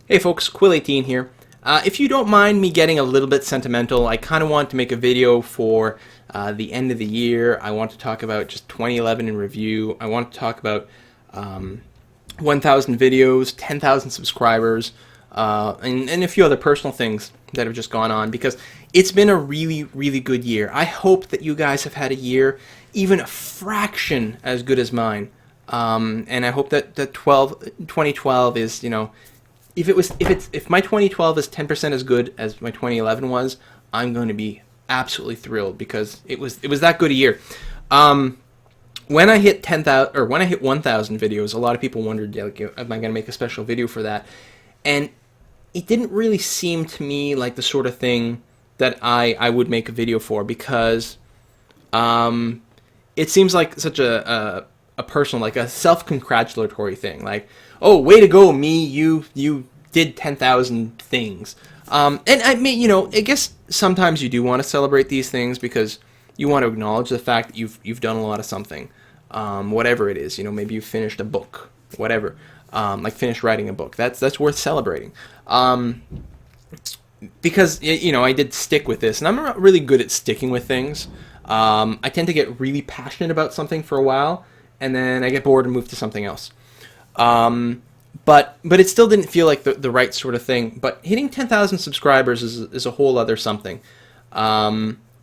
Hey folks, Quill18 here. If you don't mind me getting a little bit sentimental, I kind of want to make a video for the end of the year. I want to talk about just 2011 in review. I want to talk about 1,000 videos, 10,000 subscribers, and a few other personal things that have just gone on because it's been a really, really good year. I hope that you guys have had a year even a fraction as good as mine. And I hope that 2012 is, if my 2012 is 10% as good as my 2011 was, I'm going to be absolutely thrilled because it was that good a year. When I hit 10,000 or when I hit 1,000 videos, a lot of people wondered, like, am I going to make a special video for that? And it didn't really seem to me like the sort of thing that I would make a video for because it seems like such a personal, like a self-congratulatory thing. Like, oh, way to go, me! You did 10,000 things. And I mean, I guess sometimes you do want to celebrate these things because you want to acknowledge the fact that you've done a lot of something, whatever it is. Maybe you finished a book, whatever. Like finished writing a book. That's worth celebrating. Because I did stick with this, and I'm not really good at sticking with things. I tend to get really passionate about something for a while, and then I get bored and move to something else. But it still didn't feel like the right sort of thing. But hitting 10,000 subscribers is a whole other something,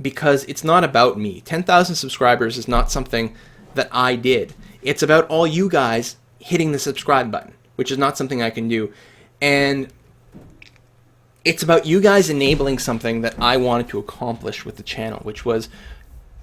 because it's not about me. 10,000 subscribers is not something that I did. It's about all you guys hitting the subscribe button, which is not something I can do. And it's about you guys enabling something that I wanted to accomplish with the channel, which was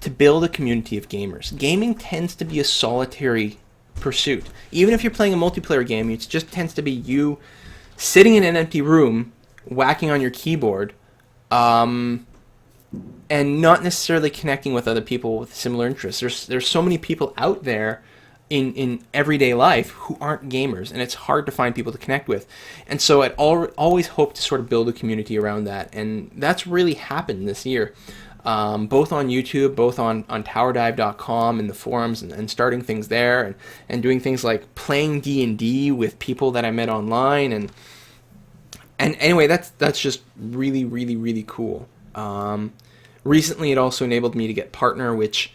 to build a community of gamers. Gaming tends to be a solitary pursuit. Even if you're playing a multiplayer game, it just tends to be you sitting in an empty room, whacking on your keyboard, and not necessarily connecting with other people with similar interests. There's so many people out there in everyday life who aren't gamers, and it's hard to find people to connect with. And so I'd always hoped to sort of build a community around that, and that's really happened this year. Both on YouTube, both on towerdive.com and the forums, and starting things there, and doing things like playing D&D with people that I met online, and anyway, that's just really, really, really cool. Recently, it also enabled me to get Partner, which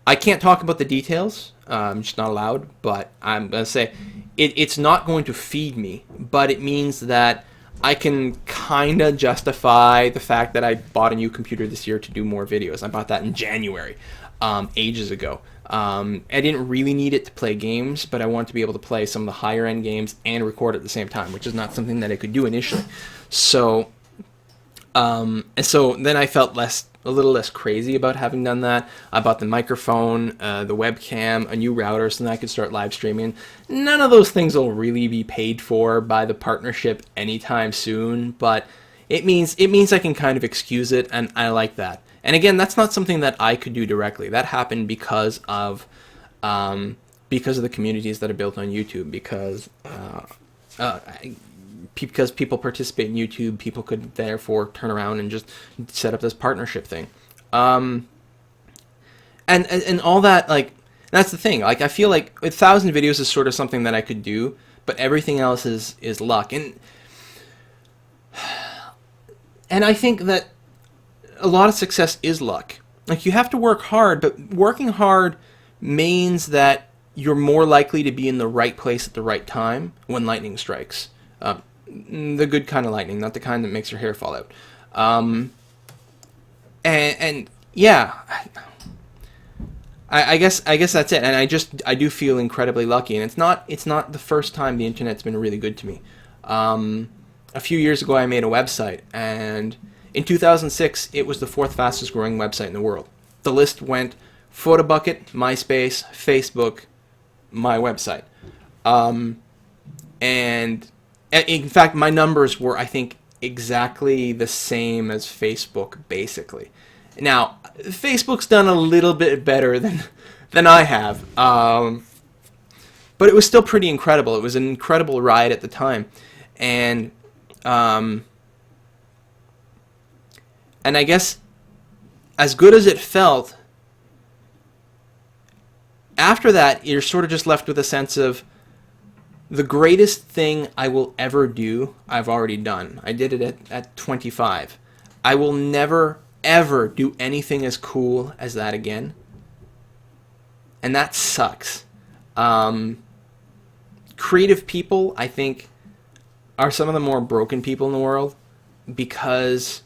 I can't talk about the details. I'm just not allowed, but I'm going to say it's not going to feed me, but it means that I can kind of justify the fact that I bought a new computer this year to do more videos. I bought that in January, ages ago. I didn't really need it to play games, but I wanted to be able to play some of the higher end games and record at the same time, which is not something that I could do initially. So, and so then I felt a little less crazy about having done that. I bought the microphone, the webcam, a new router, so then I could start live streaming. None of those things will really be paid for by the partnership anytime soon, but it means I can kind of excuse it, and I like that. And again, that's not something that I could do directly. That happened because of the communities that are built on YouTube, because people participate in YouTube, people could therefore turn around and just set up this partnership thing. And all that, like, that's the thing. Like, I feel like 1,000 videos is sort of something that I could do, but everything else is luck. And I think that a lot of success is luck. Like, you have to work hard, but working hard means that you're more likely to be in the right place at the right time when lightning strikes. The good kind of lightning, not the kind that makes your hair fall out. And yeah, I guess that's it. And I do feel incredibly lucky. And it's not the first time the internet's been really good to me. A few years ago, I made a website, and in 2006, it was the 4th fastest growing website in the world. The list went Photobucket, MySpace, Facebook, my website, and in fact, my numbers were, I think, exactly the same as Facebook, basically. Now, Facebook's done a little bit better than I have, but it was still pretty incredible. It was an incredible ride at the time, and I guess as good as it felt, after that, you're sort of just left with a sense of, The greatest thing I will ever do, I've already done. I did it at 25. I will never, ever do anything as cool as that again. And that sucks. Creative people, I think, are some of the more broken people in the world, because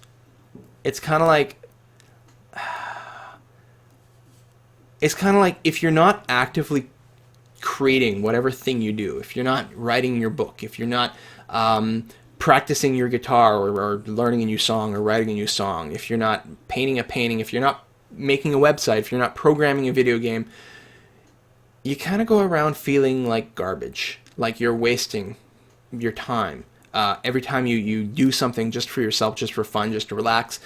it's kind of like if you're not actively creating whatever thing you do, if you're not writing your book, if you're not practicing your guitar, or learning a new song, or writing a new song, if you're not painting a painting, if you're not making a website, if you're not programming a video game, you kind of go around feeling like garbage, like you're wasting your time. Every time you do something just for yourself, just for fun, just to relax,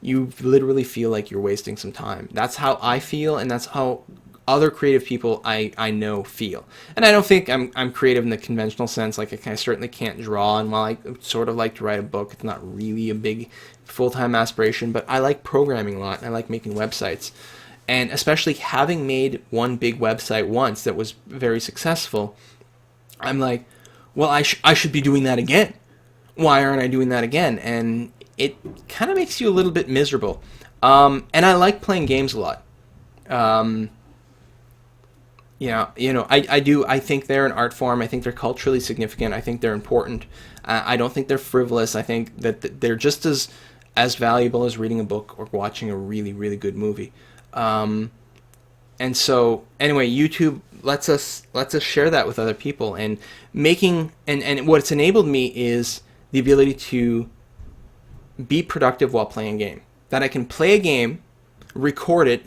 you literally feel like you're wasting some time. That's how I feel, and that's how other creative people I know feel. And I don't think I'm creative in the conventional sense. Like, I certainly can't draw, and while I sort of like to write a book, it's not really a big full-time aspiration, but I like programming a lot, and I like making websites. And especially having made one big website once that was very successful, I'm like, well, I should be doing that again. Why aren't I doing that again? And it kind of makes you a little bit miserable. And I like playing games a lot. I do. I think they're an art form. I think they're culturally significant. I think they're important. I don't think they're frivolous. I think that they're just as valuable as reading a book or watching a really, really good movie. And so, anyway, YouTube lets us share that with other people, and making and what it's enabled me is the ability to be productive while playing a game. That I can play a game, record it,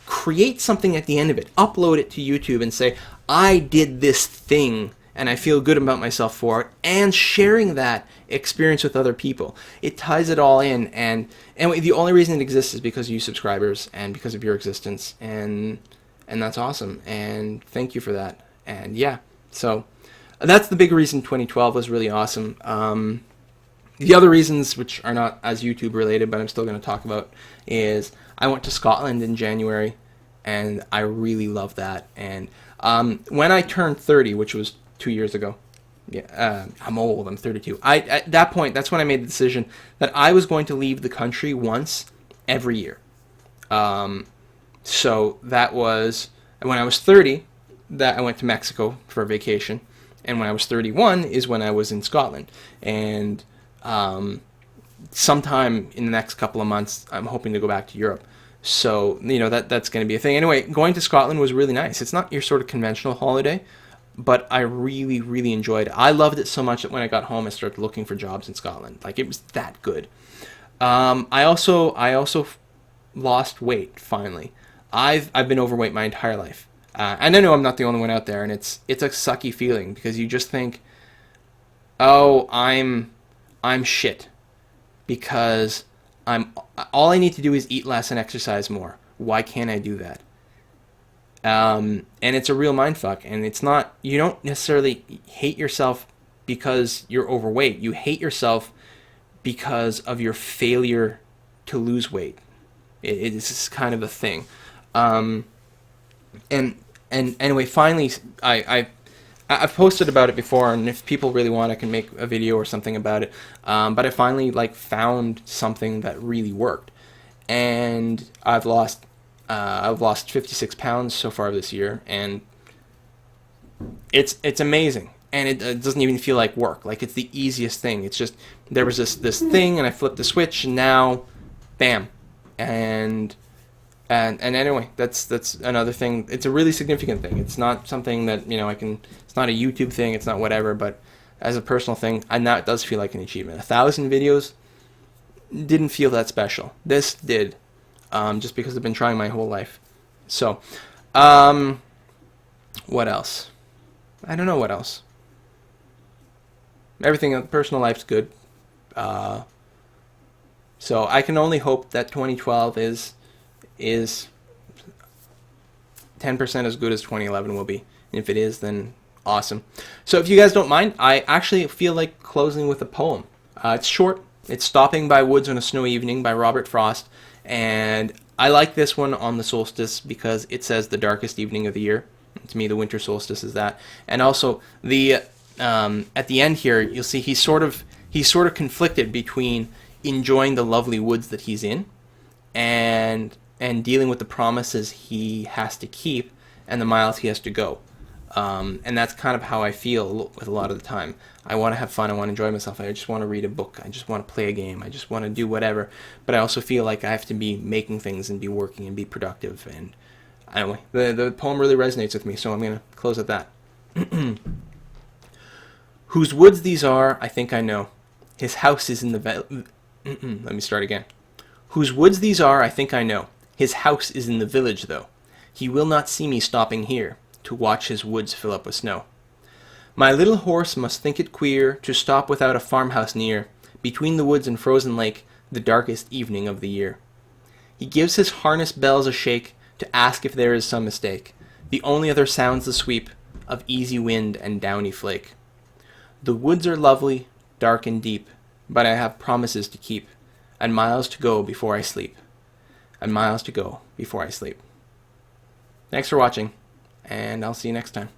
create something at the end of it, upload it to YouTube, and say, I did this thing, and I feel good about myself for it, and sharing that experience with other people. It ties it all in, and the only reason it exists is because of you subscribers, and because of your existence, and that's awesome, and thank you for that. And yeah, so that's the big reason 2012 was really awesome. The other reasons, which are not as YouTube related, but I'm still going to talk about, is I went to Scotland in January, and I really loved that. And when I turned 30, which was 2 years ago, I'm old, I'm 32. At that point, that's when I made the decision that I was going to leave the country once every year. So that was, when I was 30, that I went to Mexico for a vacation. And when I was 31 is when I was in Scotland. And sometime in the next couple of months, I'm hoping to go back to Europe. So, that's going to be a thing. Anyway, going to Scotland was really nice. It's not your sort of conventional holiday, but I really, really enjoyed it. I loved it so much that when I got home, I started looking for jobs in Scotland. Like, it was that good. I also lost weight, finally. I've been overweight my entire life. And I know I'm not the only one out there, and it's a sucky feeling, because you just think, oh, I'm shit, because all I need to do is eat less and exercise more. Why can't I do that? And it's a real mindfuck, and it's not, you don't necessarily hate yourself because you're overweight. You hate yourself because of your failure to lose weight. It's kind of a thing. And anyway, finally, I've posted about it before, and if people really want, I can make a video or something about it. But I finally found something that really worked, and I've lost 56 pounds so far this year, and it's amazing, and it doesn't even feel like work. Like, it's the easiest thing. It's just, there was this thing, and I flipped the switch, and now, bam, and anyway, that's another thing. It's a really significant thing. It's not something that, it's not a YouTube thing, it's not whatever, but as a personal thing, now it does feel like an achievement. 1,000 videos didn't feel that special. This did, just because I've been trying my whole life. So, what else? I don't know what else. Everything in personal life's good. So I can only hope that 2012 is 10% as good as 2011 will be. And if it is, then awesome. So if you guys don't mind, I actually feel like closing with a poem. It's short. It's Stopping by Woods on a Snowy Evening by Robert Frost. And I like this one on the solstice because it says the darkest evening of the year. To me, the winter solstice is that. And also, the at the end here, you'll see he's sort of conflicted between enjoying the lovely woods that he's in and dealing with the promises he has to keep and the miles he has to go. And that's kind of how I feel with a lot of the time. I want to have fun. I want to enjoy myself. I just want to read a book. I just want to play a game. I just want to do whatever. But I also feel like I have to be making things and be working and be productive. And anyway, the poem really resonates with me, so I'm going to close at that. Whose woods these are, I think I know. His house is in the... Let me start again. Whose woods these are, I think I know. His house is in the village, though. He will not see me stopping here to watch his woods fill up with snow. My little horse must think it queer to stop without a farmhouse near, between the woods and frozen lake, the darkest evening of the year. He gives his harness bells a shake to ask if there is some mistake. The only other sound's the sweep of easy wind and downy flake. The woods are lovely, dark and deep, but I have promises to keep, and miles to go before I sleep. And miles to go before I sleep. Thanks for watching, and I'll see you next time.